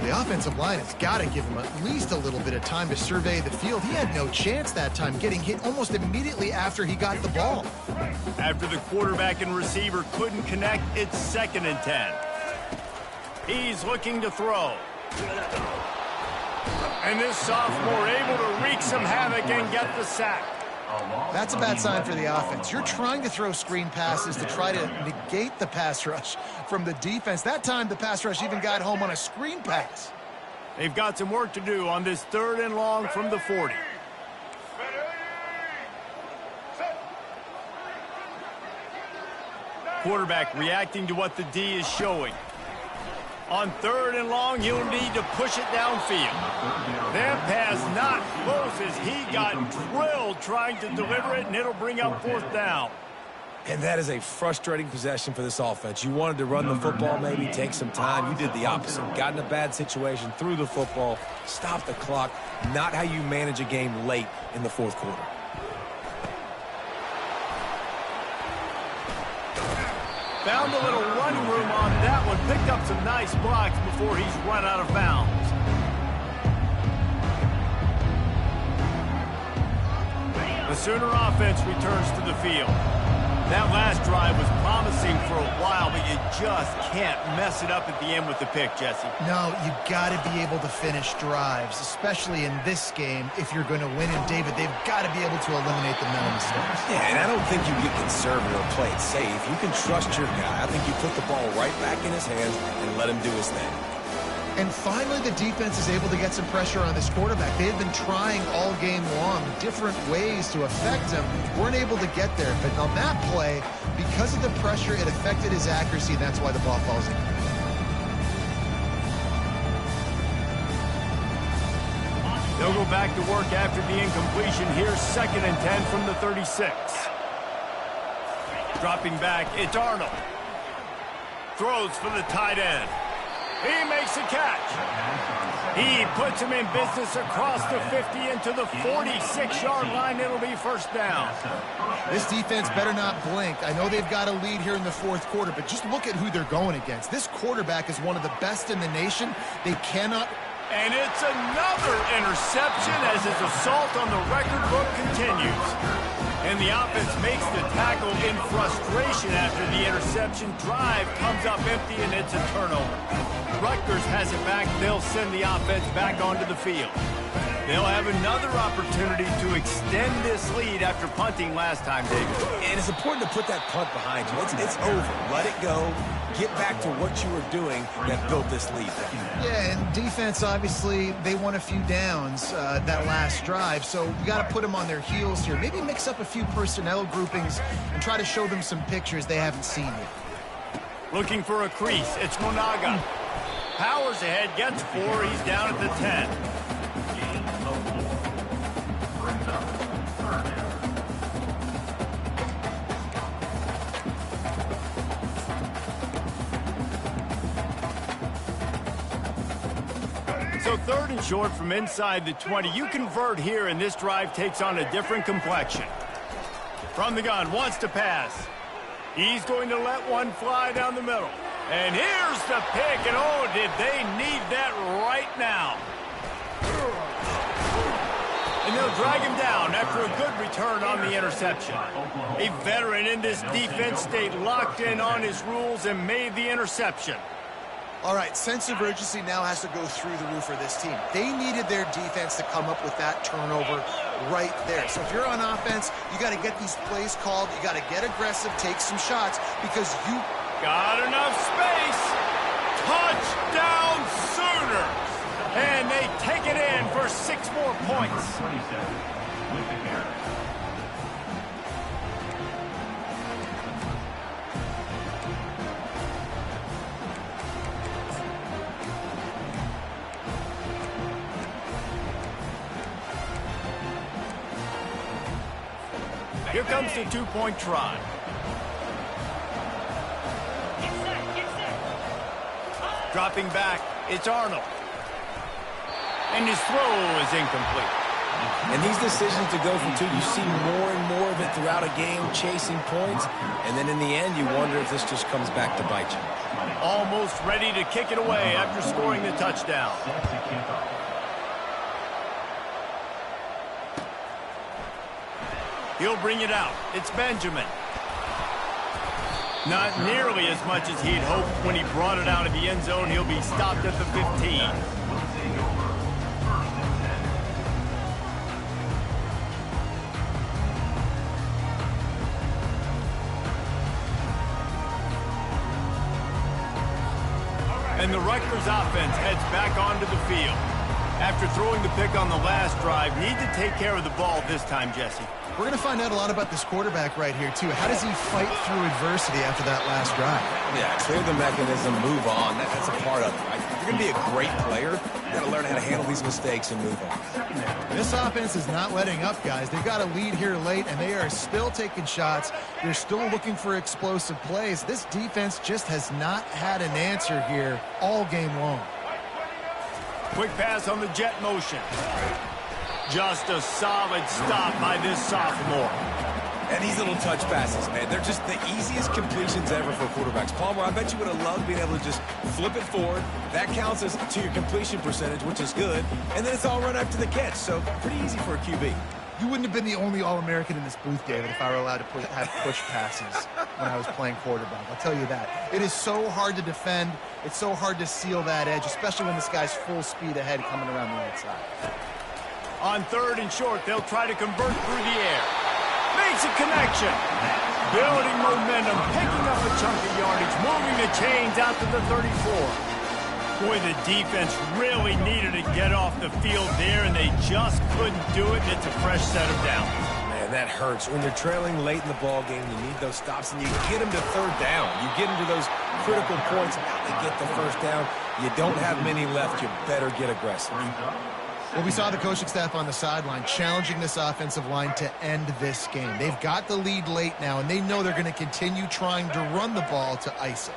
B: The offensive line has got to give him at least a little bit of time to survey the field. He had no chance that time, getting hit almost immediately after he got the ball.
A: After the quarterback and receiver couldn't connect, it's 2nd and 10. He's looking to throw. And this sophomore able to wreak some havoc and get the sack.
B: That's a bad sign for the offense. You're trying to throw screen passes to try to negate the pass rush from the defense. That time, the pass rush even got home on a screen pass.
A: They've got some work to do on this 3rd and long from the 40. Quarterback reacting to what the D is showing. On 3rd and long, he'll need to push it downfield. That pass not close as he got drilled trying to deliver it, and it'll bring up 4th down.
C: And that is a frustrating possession for this offense. You wanted to run the football, maybe take some time. You did the opposite. Got in a bad situation, threw the football, stopped the clock. Not how you manage a game late in the 4th quarter.
A: Found a little running room on that one. Picked up some nice blocks before he's run out of bounds. The Sooner offense returns to the field. That last drive was promising for a while, but you just can't mess it up at the end with the pick, Jesse.
B: No, you got to be able to finish drives, especially in this game. If you're going to win, and David, they've got to be able to eliminate the mental mistakes.
C: Yeah, and I don't think you get conservative or play it safe. You can trust your guy. I think you put the ball right back in his hands and let him do his thing.
B: And finally, the defense is able to get some pressure on this quarterback. They've been trying all game long different ways to affect him. Weren't able to get there. But on that play, because of the pressure, it affected his accuracy, and that's why the ball falls in.
A: They'll go back to work after the incompletion. Here's 2nd and 10 from the 36. Dropping back, it's Arnold. Throws for the tight end. He makes a catch. He puts him in business across the 50 into the 46-yard line. It'll be first down.
B: This defense better not blink. I know they've got a lead here in the fourth quarter, but just look at who they're going against. This quarterback is one of the best in the nation. They cannot...
A: And it's another interception as his assault on the record book continues. And the offense makes the tackle in frustration after the interception. Drive comes up empty, and it's a turnover. Rutgers has it back. They'll send the offense back onto the field. They'll have another opportunity to extend this lead after punting last time, David.
C: And it's important to put that punt behind you. It's over. Let it go. Get back to what you were doing that built this lead.
B: Yeah, and defense, obviously, they won a few downs that last drive, so you got to put them on their heels here. Maybe mix up a few personnel groupings and try to show them some pictures they haven't seen yet.
A: Looking for a crease. It's Monaga. Powers ahead, gets 4. He's down at the 10. So 3rd and short from inside the 20. You convert here, and this drive takes on a different complexion. From the gun, wants to pass. He's going to let one fly down the middle. And here's the pick, and oh, did they need that right now. And they'll drag him down after a good return on the interception. A veteran in this defense stayed locked in on his rules and made the interception.
B: All right, sense of urgency now has to go through the roof for this team. They needed their defense to come up with that turnover right there. So if you're on offense, you got to get these plays called. You got to get aggressive, take some shots, because you...
A: Got enough space. Touchdown Sooners. And they take it in for 6 more points. Here comes the 2-point try. Dropping back, it's Arnold. And his throw is incomplete.
C: And these decisions to go for 2, you see more and more of it throughout a game, chasing points. And then in the end, you wonder if this just comes back to bite you.
A: Almost ready to kick it away after scoring the touchdown. He'll bring it out. It's Benjamin. Not nearly as much as he'd hoped when he brought it out of the end zone. He'll be stopped at the 15. And the Rutgers offense heads back onto the field. After throwing the pick on the last drive, need to take care of the ball this time, Jesse.
B: We're going to find out a lot about this quarterback right here, too. How does he fight through adversity after that last drive?
C: Yeah, clear the mechanism, move on. That's a part of it, right? If you're going to be a great player, you got to learn how to handle these mistakes and move on.
B: This offense is not letting up, guys. They've got a lead here late, and they are still taking shots. They're still looking for explosive plays. This defense just has not had an answer here all game long.
A: Quick pass on the jet motion. Just a solid stop by this sophomore.
C: And these little touch passes, man, they're just the easiest completions ever for quarterbacks. Palmer, I bet you would have loved being able to just flip it forward. That counts as to your completion percentage, which is good. And then it's all run up to the catch, so pretty easy for a QB.
B: You wouldn't have been the only All-American in this booth, David, if I were allowed to have push passes when I was playing quarterback. I'll tell you that. It is so hard to defend. It's so hard to seal that edge, especially when this guy's full speed ahead coming around the outside.
A: On 3rd and short, they'll try to convert through the air. Makes a connection. Building momentum, picking up a chunk of yardage, moving the chains out to the 34. Boy, the defense really needed to get off the field there, and they just couldn't do it, and it's a fresh set of downs.
C: Man, that hurts. When you're trailing late in the ball game, you need those stops, and you get them to 3rd down. You get them to those critical points, now they get the 1st down. You don't have many left. You better get aggressive.
B: Well, we saw the coaching staff on the sideline challenging this offensive line to end this game. They've got the lead late now, and they know they're going to continue trying to run the ball to ice it.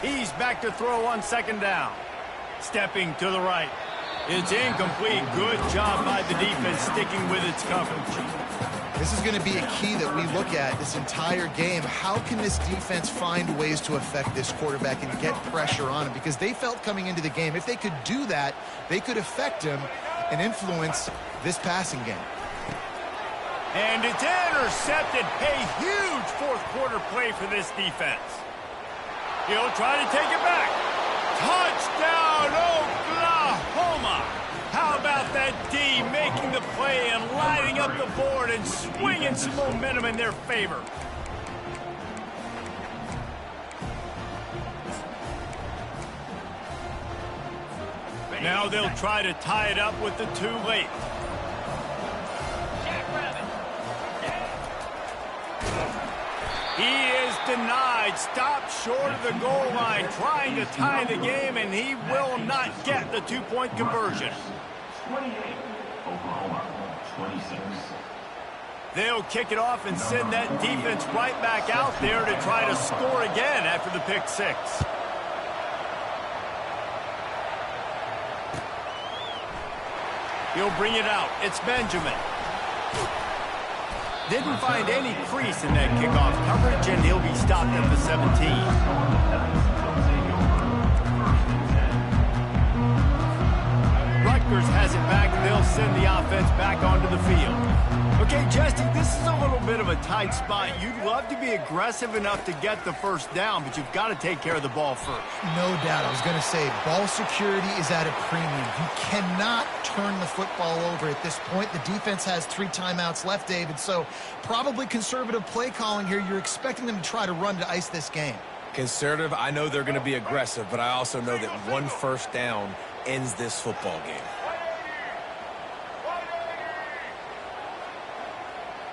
A: He's back to throw on second down. Stepping to the right. It's incomplete. Good job by the defense sticking with its coverage.
B: This is going to be a key that we look at this entire game. How can this defense find ways to affect this quarterback and get pressure on him? Because they felt coming into the game, if they could do that, they could affect him and influence this passing game.
A: And it's intercepted. A huge fourth quarter play for this defense. He'll try to take it back. Touchdown, Oklahoma! How about that D making the play and lighting up the board and swinging some momentum in their favor? Now they'll try to tie it up with the two late. He is denied. Stopped short of the goal line, trying to tie the game, and he will not get the two-point conversion.
F: 28, Oklahoma, 26.
A: They'll kick it off and send that defense right back out there to try to score again after the pick six. He'll bring it out. It's Benjamin. Didn't find any crease in that kickoff coverage, and he'll be stopped at the 17. Rutgers has it back. They'll send the offense back onto the field. Okay, Jesse, this is a little bit of a tight spot. You'd love to be aggressive enough to get the first down, but you've got to take care of the ball first.
B: No doubt. I was going to say, ball security is at a premium. You cannot turn the football over at this point. The defense has 3 timeouts left, David, so probably conservative play calling here. You're expecting them to try to run to ice this game.
C: Conservative, I know they're going to be aggressive, but I also know that one first down ends this football game.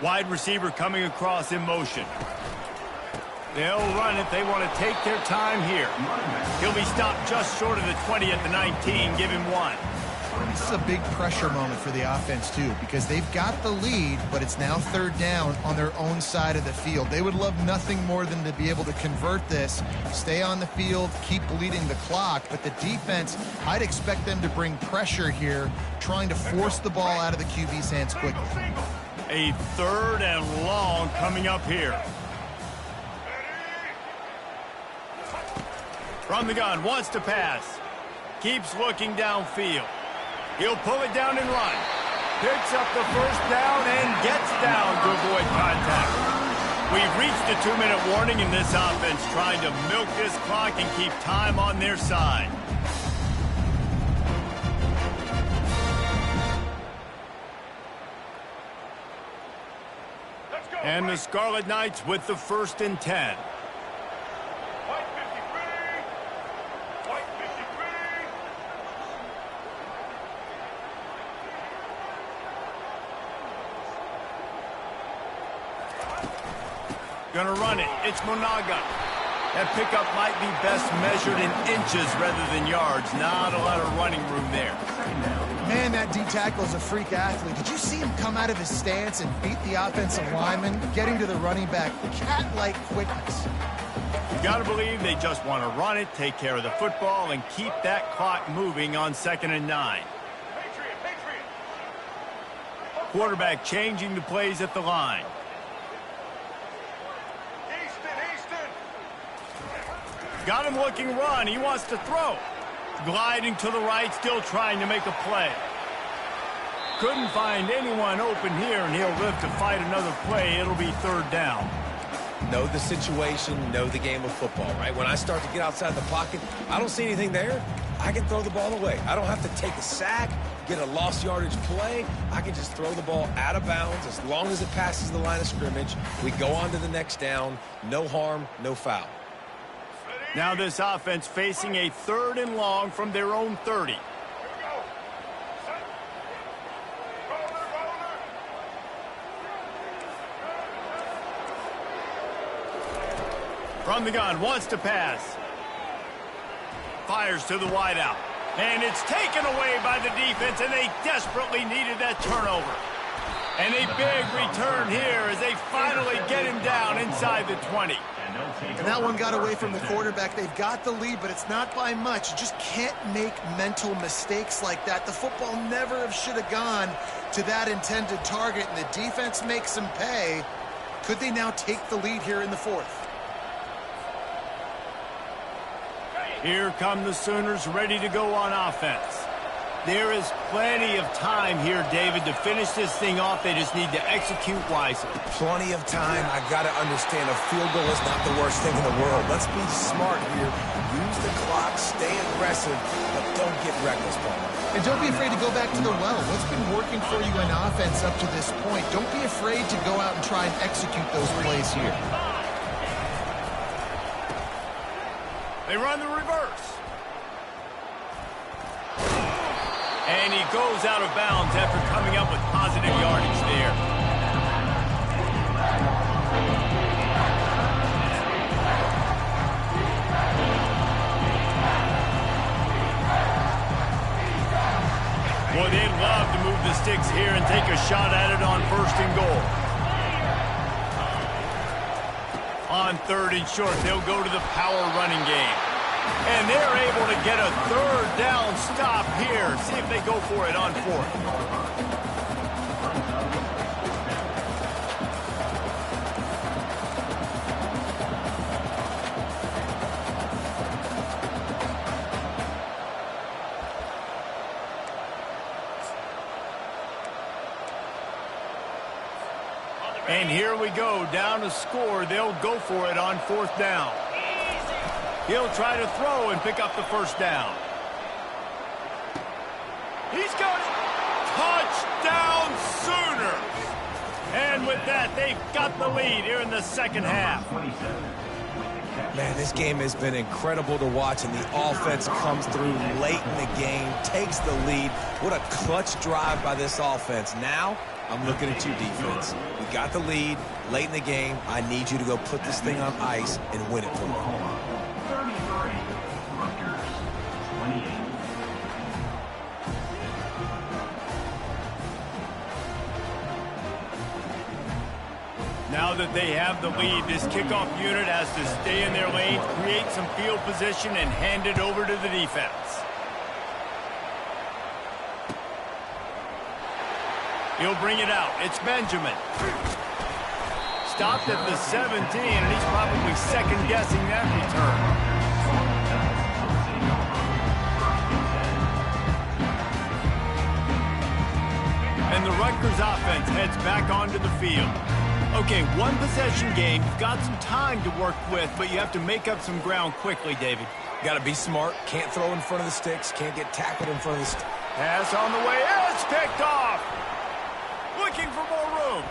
A: Wide receiver coming across in motion. They'll run it. They want to take their time here. He'll be stopped just short of the 20 at the 19. Give him 1.
B: This is a big pressure moment for the offense, too, because they've got the lead, but it's now third down on their own side of the field. They would love nothing more than to be able to convert this, stay on the field, keep bleeding the clock. But the defense, I'd expect them to bring pressure here, trying to force the ball out of the QB's hands quickly.
A: A third and long coming up here. From the gun, wants to pass. Keeps looking downfield. He'll pull it down and run. Picks up the first down and gets down to avoid contact. We've reached the 2-minute warning in this offense, trying to milk this clock and keep time on their side. And the Scarlet Knights with the 1st and 10.
E: White 53. White 53.
A: Gonna run it. It's Monaga. That pickup might be best measured in inches rather than yards. Not a lot of running room there.
B: Man, that D-tackle is a freak athlete. Did you see him come out of his stance and beat the offensive lineman, getting to the running back? Cat-like quickness.
A: You got to believe they just want to run it, take care of the football, and keep that clock moving on 2nd and 9.
E: Patriot.
A: Quarterback changing the plays at the line.
E: Easton.
A: Got him looking run. He wants to throw. Gliding to the right, still trying to make a play. Couldn't find anyone open here, and he'll live to fight another play. It'll be 3rd down.
C: Know the situation, know the game of football, right? When I start to get outside the pocket, I don't see anything there. I can throw the ball away. I don't have to take a sack, get a lost yardage play. I can just throw the ball out of bounds as long as it passes the line of scrimmage. We go on to the next down. No harm, no foul.
A: Now this offense facing a 3rd and long from their own 30.
E: Here we go. Set. Roller.
A: From the gun, wants to pass. Fires to the wideout. And it's taken away by the defense, and they desperately needed that turnover. And a big return here as they finally get him down inside the 20.
B: And that one got away from the quarterback. They've got the lead, but it's not by much. You just can't make mental mistakes like that. The football never should have gone to that intended target, and the defense makes them pay. Could they now take the lead here in the fourth?
A: Here come the Sooners ready to go on offense. There is plenty of time here, David, to finish this thing off. They just need to execute wisely.
C: Plenty of time. I got to understand a field goal is not the worst thing in the world. Let's be smart here. Use the clock, stay aggressive, but don't get reckless, Palmer.
B: And don't be afraid to go back to the well. What's been working for you in offense up to this point? Don't be afraid to go out and try and execute those plays here.
A: They run the reverse. And he goes out of bounds after coming up with positive yardage there. Boy, they'd love to move the sticks here and take a shot at it on 1st and goal. On 3rd and short, they'll go to the power running game. And they're able to get a 3rd down stop here. See if they go for it on 4th. And here we go, down to score. They'll go for it on 4th down. He'll try to throw and pick up the 1st down. He's got it. Touchdown Sooners. And with that, they've got the lead here in the 2nd half.
C: Man, this game has been incredible to watch, and the offense comes through late in the game, takes the lead. What a clutch drive by this offense. Now, I'm looking at you, defense. We got the lead late in the game. I need you to go put this thing on ice and win it for me.
F: 33, Rutgers, 28.
A: Now that they have the lead, this kickoff unit has to stay in their lane, create some field position, and hand it over to the defense. He'll bring it out. It's Benjamin. Stopped at the 17, and he's probably second-guessing that return. And the Rutgers offense heads back onto the field. Okay, one possession game. You've got some time to work with, but you have to make up some ground quickly, David.
C: Got to be smart. Can't throw in front of the sticks. Can't get tackled in front of the sticks.
A: Pass on the way. It's picked off. Looking for more room.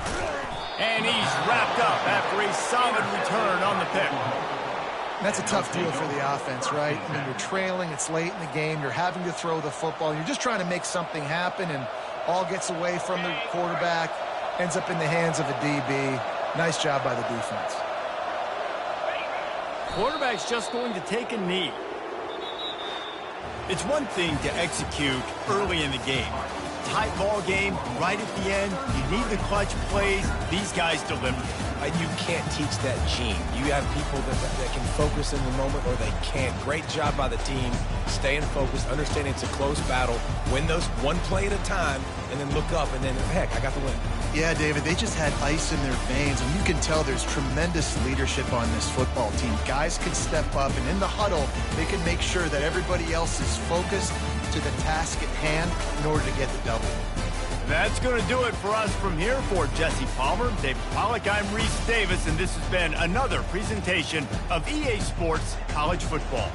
A: And he's wrapped up after a solid return on the pick.
B: That's a tough deal for the offense, right? I mean, you're trailing. It's late in the game. You're having to throw the football. You're just trying to make something happen, and all gets away from the quarterback. Ends up in the hands of a DB. Nice job by the defense.
A: Quarterback's just going to take a knee. It's one thing to execute early in the game. Tight ball game, right at the end. You need the clutch plays. These guys deliver.
C: You can't teach that gene. You have people that can focus in the moment, or they can't. Great job by the team, staying focused, understanding it's a close battle, win those one play at a time, and then look up, and then, heck, I got the win.
B: Yeah, David, they just had ice in their veins, and you can tell there's tremendous leadership on this football team. Guys can step up, and in the huddle, they can make sure that everybody else is focused to the task at hand in order to get the W.
A: That's going to do it for us from here. For Jesse Palmer, David Pollack, I'm Reese Davis, and this has been another presentation of EA Sports College Football.